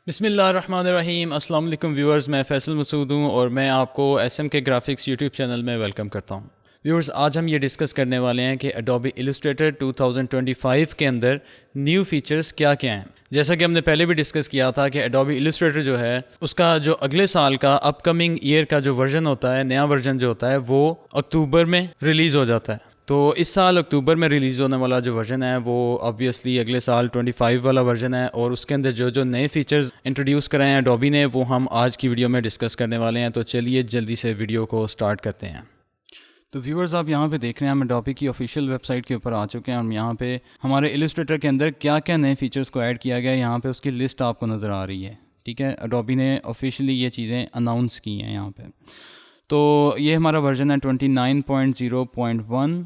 बिस्मिल्लाहिर्रहमानिर्रहीम। अस्सलाम वालेकुम व्यूअर्स, मैं फ़ैसल मसूद हूँ और मैं आपको एसएम के ग्राफिक्स यूट्यूब चैनल में वेलकम करता हूँ। व्यूअर्स, आज हम ये डिस्कस करने वाले हैं कि एडोबी इलस्ट्रेटर 2025 के अंदर न्यू फीचर्स क्या क्या हैं। जैसा कि हमने पहले भी डिस्कस किया था कि एडोबी इलस्ट्रेटर जो है उसका जो अगले साल का अपकमिंग ईयर का जो वर्जन होता है, नया वर्जन जो होता है वो अक्टूबर में रिलीज़ हो जाता है। तो इस साल अक्टूबर में रिलीज़ होने वाला जो वर्जन है वो ऑब्वियसली अगले साल 25 वाला वर्जन है और उसके अंदर जो जो नए फीचर्स इंट्रोड्यूस कराए हैं एडोबी ने वो हम आज की वीडियो में डिस्कस करने वाले हैं। तो चलिए जल्दी से वीडियो को स्टार्ट करते हैं। तो व्यूअर्स, आप यहाँ पे देख रहे हैं हम एडोबी की ऑफिशियल वेबसाइट के ऊपर आ चुके हैं। हम यहाँ पे हमारे इलस्ट्रेटर के अंदर क्या क्या नए फीचर्स को ऐड किया गया है यहाँ पे उसकी लिस्ट आपको नज़र आ रही है। ठीक है, एडोबी ने ऑफिशियली ये चीज़ें अनाउंस की हैं यहाँ पे। तो ये हमारा वर्जन है 29.0.1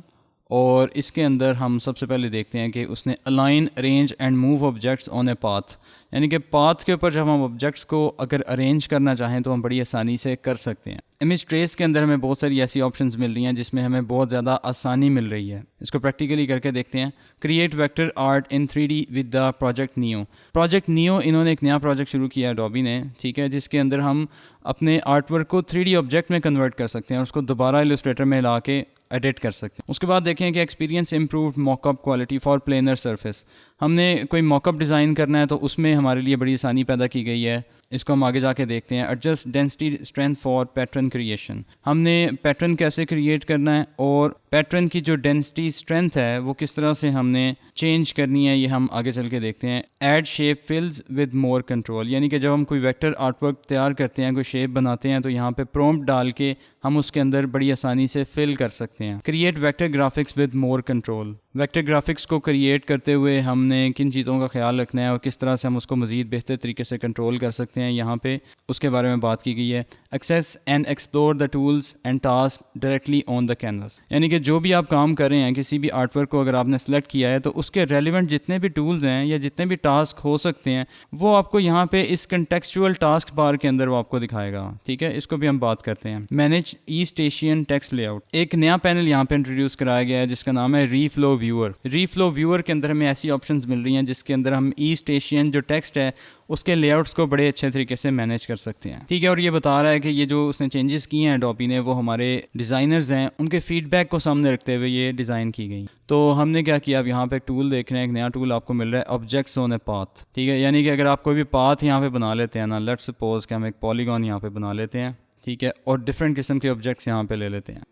और इसके अंदर हम सबसे पहले देखते हैं कि उसने align, arrange and move objects on a path, यानी कि पाथ के ऊपर जब हम ऑब्जेक्ट्स को अगर अरेंज करना चाहें तो हम बड़ी आसानी से कर सकते हैं। इमेज ट्रेस के अंदर हमें बहुत सारी ऐसी ऑप्शंस मिल रही हैं जिसमें हमें बहुत ज़्यादा आसानी मिल रही है। इसको प्रैक्टिकली करके देखते हैं। Create vector art in 3D with the project neo. Project neo, इन्होंने एक नया प्रोजेक्ट शुरू किया एडोबी ने, ठीक है, जिसके अंदर हम अपने आर्ट वर्क को 3D ऑब्जेक्ट में कन्वर्ट कर सकते हैं और उसको दोबारा इलस्ट्रेटर में ला के एडिट कर सकते हैं। उसके बाद देखें कि experience improved mock-up quality for planar surface. हमने कोई मॉकअप डिज़ाइन करना है तो उसमें हमारे लिए बड़ी आसानी पैदा की गई है। इसको हम आगे जाके देखते हैं। Adjust density strength for pattern creation. हमने पैटर्न कैसे क्रिएट करना है और पैटर्न की जो डेंसिटी स्ट्रेंथ है वो किस तरह से हमने चेंज करनी है, ये हम आगे चल के देखते हैं। Add shape fills with more control, यानी कि जब हम कोई वेक्टर आर्टवर्क तैयार करते हैं, कोई शेप बनाते हैं तो यहाँ पे प्रॉम्प्ट डाल के हम उसके अंदर बड़ी आसानी से फिल कर सकते हैं। Create vector graphics with more control. Vector graphics को क्रिएट करते हुए हमने किन चीज़ों का ख्याल रखना है और किस तरह से हम उसको मज़ीद बेहतर तरीके से कंट्रोल कर सकते हैं, यहाँ पे उसके बारे में बात की गई है। Access and explore the tools and task directly on the canvas, यानी कि जो भी आप काम कर रहे हैं, किसी भी आर्टवर्क को अगर आपने सेलेक्ट किया है तो उसके रेलिवेंट जितने भी टूल्स हैं या जितने भी टास्क हो सकते हैं वो आपको यहाँ पे इस कंटेक्चुअल टास्क बार के अंदर वो आपको दिखाएगा। ठीक है, इसको भी हम बात करते हैं। Manage east Asian text layout. एक नया पैनल यहाँ पे इंट्रोड्यूस कराया गया है जिसका नाम है रीफ्लो व्यूअर। रीफ्लो व्यूअर के अंदर हमें ऐसी ऑप्शंस मिल रही हैं जिसके अंदर हम ईस्ट एशियन जो टेक्स्ट है उसके लेआउट्स को बड़े अच्छे तरीके से मैनेज कर सकते हैं। ठीक है, और ये बता रहा है कि ये जो उसने चेंजेस किए हैं एडोबी ने वो हमारे डिज़ाइनर्स हैं उनके फीडबैक को सामने रखते हुए ये डिज़ाइन की गई। तो हमने क्या किया, अब यहाँ पे एक टूल देख रहे हैं, एक नया टूल आपको मिल रहा है ऑब्जेक्ट्स ऑन ए पाथ। ठीक है, यानी कि अगर आप कोई भी पाथ यहाँ पे बना लेते हैं ना, लेट्स सपोज कि हम एक पॉलीगॉन यहाँ पे बना लेते हैं, ठीक है, और डिफरेंट किस्म के ऑब्जेक्ट्स यहाँ पे ले लेते हैं।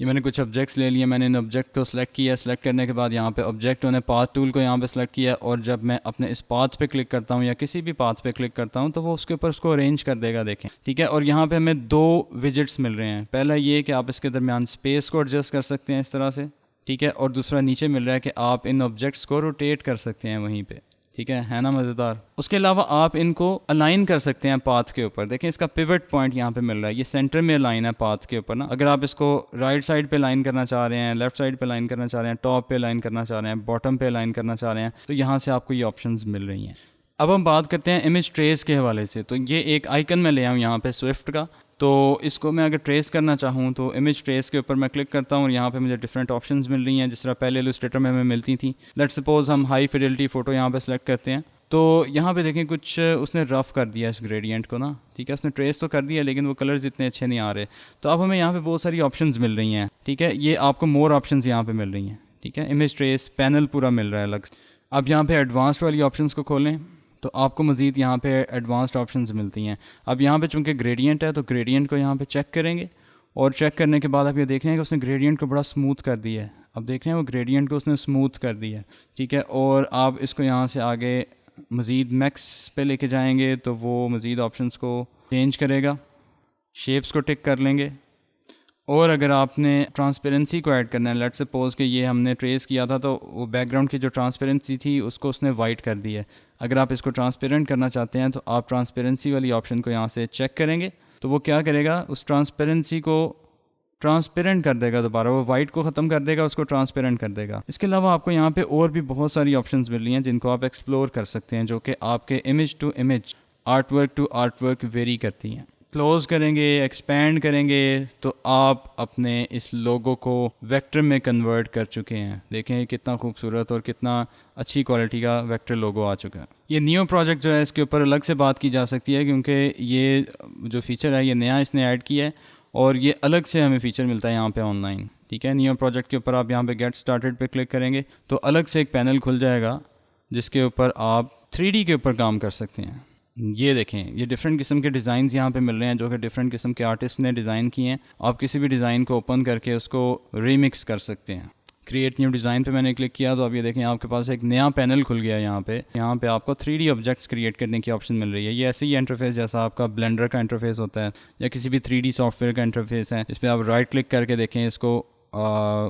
ये मैंने कुछ ऑब्जेक्ट्स ले लिए, मैंने इन ऑब्जेक्ट को सिलेक्ट किया। सिलेक्ट करने के बाद यहाँ पे ऑब्जेक्ट होने पाथ टूल को यहाँ पे सिलेक्ट किया और जब मैं अपने इस पाथ पे क्लिक करता हूँ या किसी भी पाथ पे क्लिक करता हूँ तो वो उसके ऊपर उसको अरेंज कर देगा। देखें, ठीक है, और यहाँ पे हमें दो विजिट्स मिल रहे हैं। पहला ये कि आप इसके दरमियान स्पेस को एडजस्ट कर सकते हैं इस तरह से, ठीक है, और दूसरा नीचे मिल रहा है कि आप इन ऑब्जेक्ट्स को रोटेट कर सकते हैं वहीं पे। ठीक है ना, मज़ेदार। उसके अलावा आप इनको अलाइन कर सकते हैं पाथ के ऊपर। देखें, इसका पिवट पॉइंट यहाँ पे मिल रहा है, ये सेंटर में अलाइन है पाथ के ऊपर ना। अगर आप इसको राइट साइड पे अलाइन करना चाह रहे हैं, लेफ्ट साइड पे अलाइन करना चाह रहे हैं, टॉप पे अलाइन करना चाह रहे हैं, बॉटम पे अलाइन करना चाह रहे हैं, तो यहाँ से आपको ये ऑप्शंस मिल रही हैं। अब हम बात करते हैं इमेज ट्रेस के हवाले से। तो ये एक आइकन मैं ले आऊँ यहाँ पे स्विफ्ट का, तो इसको मैं अगर ट्रेस करना चाहूँ तो इमेज ट्रेस के ऊपर मैं क्लिक करता हूँ और यहाँ पे मुझे डिफरेंट ऑप्शंस मिल रही हैं जिस तरह पहले इलस्ट्रेटर में हमें मिलती थी। लेट्स सपोज हम हाई फिडेलिटी फ़ोटो यहाँ पे सेलेक्ट करते हैं तो यहाँ पे देखें कुछ उसने रफ़ कर दिया इस ग्रेडियंट को ना। ठीक है, उसने ट्रेस तो कर दिया लेकिन वो कलर्स इतने अच्छे नहीं आ रहे। तो अब हमें यहाँ पे बहुत सारी ऑप्शंस मिल रही हैं। ठीक है, ये आपको मोर ऑप्शंस यहाँ पे मिल रही हैं। ठीक है, इमेज ट्रेस पैनल पूरा मिल रहा है अलग से। अब यहाँ पे एडवांस्ड वाली ऑप्शंस को खोलें तो आपको मज़ीद यहाँ पे एडवांस्ड ऑप्शंस मिलती हैं। अब यहाँ पे चूँकि ग्रेडियंट है तो ग्रेडियंट को यहाँ पे चेक करेंगे और चेक करने के बाद आप ये देख रहे हैं कि उसने ग्रेडियंट को बड़ा स्मूथ कर दिया है। अब देख रहे हैं वो ग्रेडियंट को उसने स्मूथ कर दिया है। ठीक है, और आप इसको यहाँ से आगे मज़ीद मैक्स पे लेके जाएंगे तो वो मज़ीद ऑप्शंस को चेंज करेगा। शेप्स को टिक कर लेंगे और अगर आपने ट्रांसपेरेंसी को ऐड करना है, लेट्स सपोज कि ये हमने ट्रेस किया था तो वो बैकग्राउंड की जो ट्रांसपेरेंसी थी उसको उसने वाइट कर दी है। अगर आप इसको ट्रांसपेरेंट करना चाहते हैं तो आप ट्रांसपेरेंसी वाली ऑप्शन को यहाँ से चेक करेंगे तो वो क्या करेगा, उस ट्रांसपेरेंसी को ट्रांसपेरेंट कर देगा, दोबारा वो वाइट को ख़त्म कर देगा, उसको ट्रांसपेरेंट कर देगा। इसके अलावा आपको यहाँ पे और भी बहुत सारी ऑप्शंस मिल रही हैं जिनको आप एक्सप्लोर कर सकते हैं जो कि आपके image to image, art work to art work vary करती हैं। क्लोज करेंगे, एक्सपेंड करेंगे तो आप अपने इस लोगो को वेक्टर में कन्वर्ट कर चुके हैं। देखें कितना खूबसूरत और कितना अच्छी क्वालिटी का वेक्टर लोगो आ चुका है। ये न्यू प्रोजेक्ट जो है इसके ऊपर अलग से बात की जा सकती है, क्योंकि ये जो फीचर है ये नया इसने ऐड किया है और ये अलग से हमें फ़ीचर मिलता है यहाँ पे ऑनलाइन। ठीक है, न्यू प्रोजेक्ट के ऊपर आप यहाँ पे गेट स्टार्टेड पे क्लिक करेंगे तो अलग से एक पैनल खुल जाएगा जिसके ऊपर आप 3D के ऊपर काम कर सकते हैं। ये देखें, ये डिफरेंट किस्म के डिज़ाइंस यहाँ पे मिल रहे हैं जो कि डिफरेंट किस्म के आर्टिस्ट ने डिज़ाइन किए हैं। आप किसी भी डिज़ाइन को ओपन करके उसको रीमिक्स कर सकते हैं। क्रिएट न्यू डिज़ाइन पे मैंने क्लिक किया तो अब ये देखें आपके पास एक नया पैनल खुल गया। यहाँ पे आपको 3D ऑब्जेक्ट्स क्रिएट करने की ऑप्शन मिल रही है। ये ऐसे ही इंटरफेस जैसा आपका ब्लेंडर का इंटरफेस होता है या किसी भी 3D सॉफ्टवेयर का इंटरफेस है, इस पर आप राइट क्लिक करके देखें इसको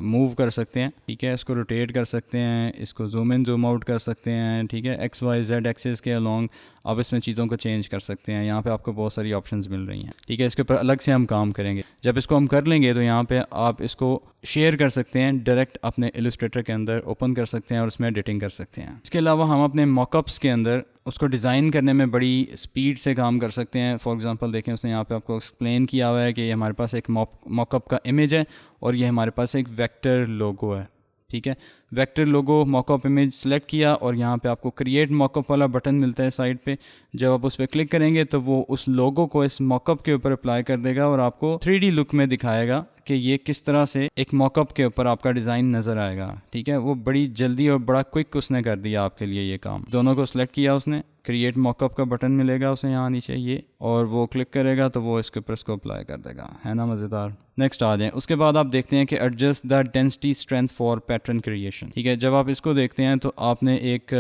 मूव कर सकते हैं। ठीक है, इसको रोटेट कर सकते हैं, इसको जूम इन जूम आउट कर सकते हैं। ठीक है, XYZ एक्सिस के अलोंग आप इसमें चीज़ों को चेंज कर सकते हैं। यहाँ पे आपको बहुत सारी ऑप्शंस मिल रही हैं। ठीक है, इसके ऊपर अलग से हम काम करेंगे। जब इसको हम कर लेंगे तो यहाँ पे आप इसको शेयर कर सकते हैं, डायरेक्ट अपने इलस्ट्रेटर के अंदर ओपन कर सकते हैं और उसमें एडिटिंग कर सकते हैं। इसके अलावा हम अपने मॉकअप्स के अंदर उसको डिज़ाइन करने में बड़ी स्पीड से काम कर सकते हैं। फॉर एग्जांपल देखें, उसने यहाँ पे आपको एक्सप्लेन किया हुआ है कि ये हमारे पास एक मॉकअप का इमेज है और ये हमारे पास एक वेक्टर लोगो है। ठीक है, वेक्टर लोगो मॉकअप इमेज सेलेक्ट किया और यहाँ पे आपको क्रिएट मॉकअप वाला बटन मिलता है साइड पे। जब आप उस पर क्लिक करेंगे तो वो उस लोगो को इस मॉकअप के ऊपर अप्लाई कर देगा और आपको 3D लुक में दिखाएगा कि ये किस तरह से एक मॉकअप के ऊपर आपका डिज़ाइन नज़र आएगा। ठीक है, वो बड़ी जल्दी और बड़ा क्विक उसने कर दिया आपके लिए ये काम। दोनों को सिलेक्ट किया उसने, क्रिएट मॉकअप का बटन मिलेगा उसे यहाँ नीचे ये, और वो क्लिक करेगा तो वो इसके ऊपर इसको अप्लाई कर देगा। है ना मज़ेदार। नेक्स्ट आ जाएं। उसके बाद आप देखते हैं कि adjust the density strength for pattern creation. ठीक है, जब आप इसको देखते हैं तो आपने एक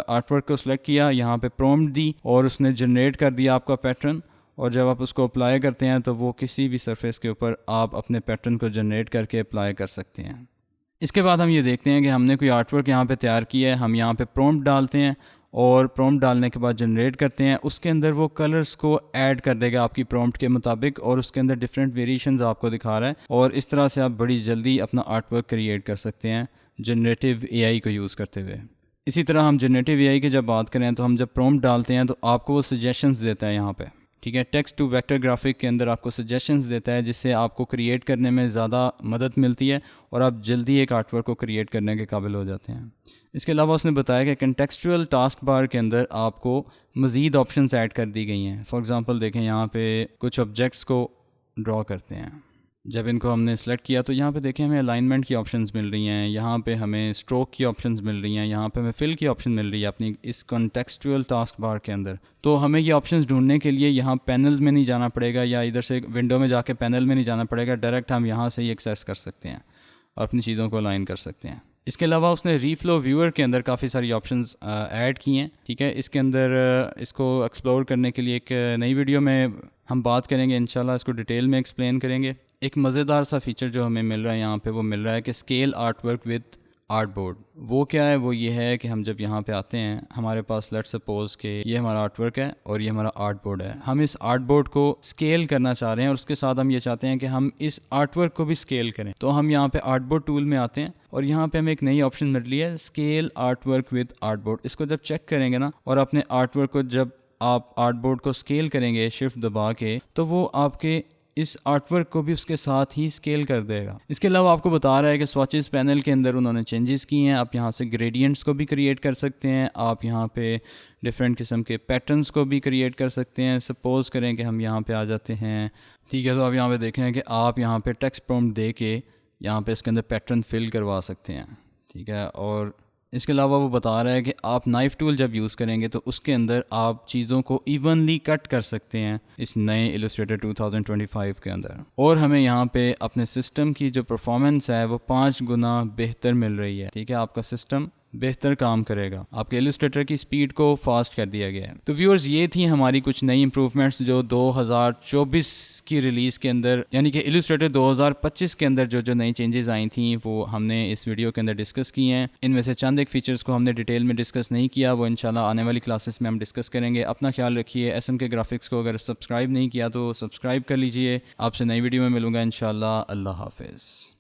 आर्टवर्क को सिलेक्ट किया, यहाँ पे प्रॉम्प्ट दी और उसने जनरेट कर दिया आपका पैटर्न। और जब आप उसको अप्लाई करते हैं तो वो किसी भी सरफेस के ऊपर आप अपने पैटर्न को जनरेट करके अप्लाई कर सकते हैं। इसके बाद हम ये देखते हैं कि हमने कोई आर्टवर्क यहाँ पे तैयार किया है। हम यहाँ पे प्रॉम्प्ट डालते हैं और प्रॉम्प्ट डालने के बाद जनरेट करते हैं। उसके अंदर वो कलर्स को ऐड कर देगा आपकी प्रॉम्प्ट के मुताबिक और उसके अंदर डिफरेंट वेरिएशंस आपको दिखा रहा है। और इस तरह से आप बड़ी जल्दी अपना आर्टवर्क क्रिएट कर सकते हैं जनरेटिव AI को यूज़ करते हुए। इसी तरह हम जनरेटिव AI की जब बात करें तो हम जब प्रॉम्प्ट डालते हैं तो आपको वो सजेशंस देता है यहाँ पे। ठीक है, टेक्स्ट टू वेक्टर ग्राफिक के अंदर आपको सजेशंस देता है जिससे आपको क्रिएट करने में ज़्यादा मदद मिलती है और आप जल्दी एक आर्टवर्क को क्रिएट करने के काबिल हो जाते हैं। इसके अलावा उसने बताया कि कंटेक्सचुअल टास्क बार के अंदर आपको मज़ीद ऑप्शंस ऐड कर दी गई हैं। फॉर एग्जांपल देखें, यहाँ पे कुछ ऑब्जेक्ट्स को ड्रॉ करते हैं। जब इनको हमने सेलेक्ट किया तो यहाँ पे देखें हमें अलाइनमेंट की ऑप्शंस मिल रही हैं, यहाँ पे हमें स्ट्रोक की ऑप्शंस मिल रही हैं, यहाँ पे हमें फिल की ऑप्शन मिल रही है अपनी इस कॉन्टेक्सचुअल टास्क बार के अंदर। तो हमें ये ऑप्शंस ढूंढने के लिए यहाँ पैनल में नहीं जाना पड़ेगा या इधर से विंडो में जाके पैनल में नहीं जाना पड़ेगा, डायरेक्ट हम यहाँ से ही एक्सेस कर सकते हैं और अपनी चीज़ों को अलाइन कर सकते हैं। इसके अलावा उसने रीफ्लो व्यूअर के अंदर काफ़ी सारी ऑप्शंस ऐड की हैं। ठीक है, इसके अंदर इसको एक्सप्लोर करने के लिए एक नई वीडियो में हम बात करेंगे इंशाल्लाह, इसको डिटेल में एक्सप्लेन करेंगे। एक मज़ेदार सा फीचर जो हमें मिल रहा है यहाँ पे वो मिल रहा है कि स्केल आर्टवर्क विद आर्टबोर्ड। वो क्या है? वो ये है कि हम जब यहाँ पे आते हैं, हमारे पास लेट्स सपोज के ये हमारा आर्टवर्क है और ये हमारा आर्टबोर्ड है। हम इस आर्टबोर्ड को स्केल करना चाह रहे हैं और उसके साथ हम ये चाहते हैं कि हम इस आर्टवर्क को भी स्केल करें। तो हम यहाँ पे आर्टबोर्ड टूल में आते हैं और यहाँ पे हमें एक नई ऑप्शन मिल रही है, स्केल आर्टवर्क विद आर्टबोर्ड। इसको जब चेक करेंगे ना और अपने आर्टवर्क को जब आप आर्टबोर्ड को स्केल करेंगे शिफ्ट दबा के, तो वो आपके इस आर्टवर्क को भी उसके साथ ही स्केल कर देगा। इसके अलावा आपको बता रहा है कि स्वॉचेस पैनल के अंदर उन्होंने चेंजेस किए हैं। आप यहाँ से ग्रेडियंट्स को भी क्रिएट कर सकते हैं, आप यहाँ पे डिफरेंट किस्म के पैटर्न्स को भी क्रिएट कर सकते हैं। सपोज़ करें कि हम यहाँ पे आ जाते हैं, ठीक है, तो आप यहाँ पे देखें कि आप यहाँ पे टेक्स्ट प्रॉम्प्ट दे के यहाँ पे इसके अंदर पैटर्न फिल करवा सकते हैं। ठीक है, और इसके अलावा वो बता रहा है कि आप नाइफ टूल जब यूज़ करेंगे तो उसके अंदर आप चीज़ों को इवनली कट कर सकते हैं इस नए इलस्ट्रेटर 2025 के अंदर। और हमें यहाँ पे अपने सिस्टम की जो परफॉर्मेंस है वो 5 गुना बेहतर मिल रही है। ठीक है, आपका सिस्टम बेहतर काम करेगा, आपके इलस्ट्रेटर की स्पीड को फास्ट कर दिया गया है। तो व्यूअर्स, ये थी हमारी कुछ नई इंप्रूवमेंट्स जो 2024 की रिलीज़ के अंदर, यानी कि इलस्ट्रेटर 2025 के अंदर जो नई चेंजेस आई थी वो हमने इस वीडियो के अंदर डिस्कस की हैं। इनमें से चंद एक फीचर्स को हमने डिटेल में डिस्कस नहीं किया, वो इंशाल्लाह आने वाली क्लासेस में हम डिस्कस करेंगे। अपना ख्याल रखिए। SMK ग्राफिक्स को अगर सब्सक्राइब नहीं किया तो सब्सक्राइब कर लीजिए। आपसे नई वीडियो में मिलूंगा इंशाल्लाह। अल्लाह हाफिज़।